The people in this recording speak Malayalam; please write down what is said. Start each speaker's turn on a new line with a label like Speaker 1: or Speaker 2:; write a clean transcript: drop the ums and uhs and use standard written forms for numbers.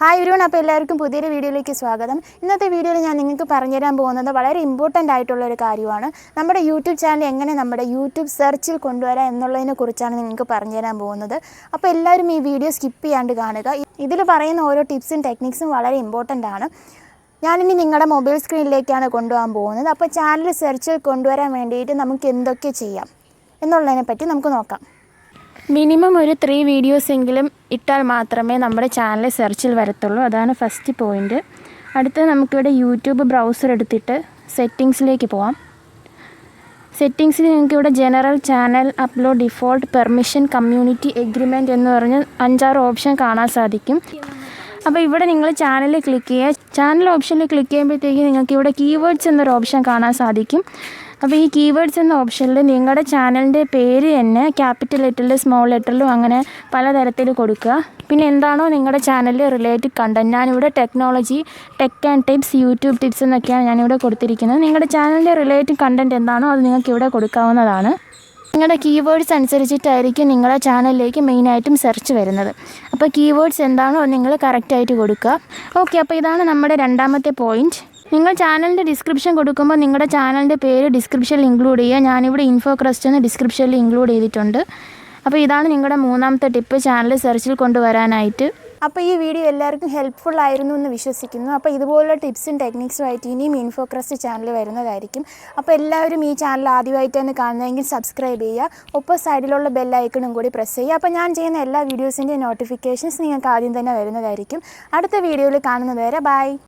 Speaker 1: ഹായ് എവരിവൺ, അപ്പോൾ എല്ലാവർക്കും പുതിയൊരു വീഡിയോയിലേക്ക് സ്വാഗതം. ഇന്നത്തെ വീഡിയോയിൽ ഞാൻ നിങ്ങൾക്ക് പറഞ്ഞുതരാൻ പോകുന്നത് വളരെ ഇമ്പോർട്ടൻ്റ് ആയിട്ടുള്ളൊരു കാര്യമാണ്. നമ്മുടെ യൂട്യൂബ് ചാനൽ എങ്ങനെ നമ്മുടെ യൂട്യൂബ് സെർച്ചിൽ കൊണ്ടുവരാം എന്നുള്ളതിനെ കുറിച്ചാണ് നിങ്ങൾക്ക് പറഞ്ഞുതരാൻ പോകുന്നത്. അപ്പോൾ എല്ലാവരും ഈ വീഡിയോ സ്കിപ്പ് ചെയ്യാണ്ട് കാണുക. ഇതിൽ പറയുന്ന ഓരോ ടിപ്സും ടെക്നിക്സും വളരെ ഇമ്പോർട്ടൻ്റ് ആണ്. ഞാനിനി നിങ്ങളുടെ മൊബൈൽ സ്ക്രീനിലേക്കാണ് കൊണ്ടുപോകാൻ പോകുന്നത്. അപ്പോൾ ചാനൽ സെർച്ചിൽ കൊണ്ടുവരാൻ വേണ്ടിയിട്ട് നമുക്ക് എന്തൊക്കെ ചെയ്യാം എന്നുള്ളതിനെപ്പറ്റി നമുക്ക് നോക്കാം. മിനിമം ഒരു 3 വീഡിയോസെങ്കിലും ഇട്ടാൽ മാത്രമേ നമ്മുടെ ചാനൽ സെർച്ചിൽ വരത്തുള്ളൂ. അതാണ് ഫസ്റ്റ് പോയിൻ്റ്. അടുത്തത് നമുക്കിവിടെ യൂട്യൂബ് ബ്രൗസർ എടുത്തിട്ട് സെറ്റിങ്സിലേക്ക് പോവാം. സെറ്റിങ്സിൽ നിങ്ങൾക്കിവിടെ general, channel, upload, default, permission, community, agreement എന്ന് പറഞ്ഞ് 5-6 ഓപ്ഷൻ കാണാൻ സാധിക്കും. അപ്പോൾ ഇവിടെ നിങ്ങൾ ചാനൽ ക്ലിക്ക് ചെയ്യുക. ചാനൽ ഓപ്ഷനിൽ ക്ലിക്ക് ചെയ്യുമ്പോഴത്തേക്ക് നിങ്ങൾക്ക് ഇവിടെ കീവേഡ്സ് എന്നൊരു ഓപ്ഷൻ കാണാൻ സാധിക്കും. അപ്പോൾ ഈ കീവേഡ്സ് എന്ന ഓപ്ഷനിൽ നിങ്ങളുടെ ചാനലിൻ്റെ പേര് തന്നെ ക്യാപിറ്റൽ ലെറ്ററിലും സ്മോൾ ലെറ്ററിലും അങ്ങനെ പലതരത്തിൽ കൊടുക്കുക. പിന്നെ എന്താണോ നിങ്ങളുടെ ചാനലിൽ റിലേറ്റഡ് കണ്ടൻറ്റ്, ഞാനിവിടെ technology, tech and tips, YouTube tips എന്നൊക്കെയാണ് ഞാനിവിടെ കൊടുത്തിരിക്കുന്നത്. നിങ്ങളുടെ ചാനലിൻ്റെ റിലേറ്റഡ് കണ്ടൻറ്റ് എന്താണോ അത് നിങ്ങൾക്ക് ഇവിടെ കൊടുക്കാവുന്നതാണ്. നിങ്ങളുടെ കീവേഡ്സ് അനുസരിച്ചിട്ടായിരിക്കും നിങ്ങളുടെ ചാനലിലേക്ക് മെയിനായിട്ടും സെർച്ച് വരുന്നത്. അപ്പോൾ കീവേഡ്സ് എന്താണോ അത് നിങ്ങൾ കറക്റ്റായിട്ട് കൊടുക്കുക. ഓക്കെ, അപ്പോൾ ഇതാണ് നമ്മുടെ രണ്ടാമത്തെ പോയിൻറ്റ്. നിങ്ങൾ ചാനലിൻ്റെ ഡിസ്ക്രിപ്ഷൻ കൊടുക്കുമ്പോൾ നിങ്ങളുടെ ചാനലിൻ്റെ പേര് ഡിസ്ക്രിപ്ഷനിൽ ഇൻക്ലൂഡ് ചെയ്യുക. ഞാനിവിടെ ഇൻഫോക്രസ്റ്റ് എന്ന് ഡിസ്ക്രിപ്ഷനിൽ ഇൻക്ലൂഡ് ചെയ്തിട്ടുണ്ട്. അപ്പോൾ ഇതാണ് നിങ്ങളുടെ മൂന്നാമത്തെ ടിപ്പ്, ചാനൽ സെർച്ചിൽ കൊണ്ടുവരാനായിട്ട്. അപ്പോൾ ഈ വീഡിയോ എല്ലാവർക്കും ഹെൽപ്ഫുൾ ആയിരുന്നു എന്ന് വിശ്വസിക്കുന്നു. അപ്പോൾ ഇതുപോലുള്ള ടിപ്സും ടെക്നിക്സുമായിട്ട് ഇനിയും ഇൻഫോക്രസ്റ്റ് ചാനൽ വരുന്നതായിരിക്കും. അപ്പോൾ എല്ലാവരും ഈ ചാനൽ ആദ്യമായിട്ടാണ് കാണുന്നതെങ്കിൽ സബ്സ്ക്രൈബ് ചെയ്യുക. ഒപ്പം സൈഡിലുള്ള ബെൽ ഐക്കണും കൂടി പ്രസ് ചെയ്യുക. അപ്പോൾ ഞാൻ ചെയ്യുന്ന എല്ലാ വീഡിയോസിൻ്റെയും നോട്ടിഫിക്കേഷൻസ് നിങ്ങൾക്ക് ആദ്യം തന്നെ വരുന്നതായിരിക്കും. അടുത്ത വീഡിയോയിൽ കാണുന്നത് വരെ ബൈ.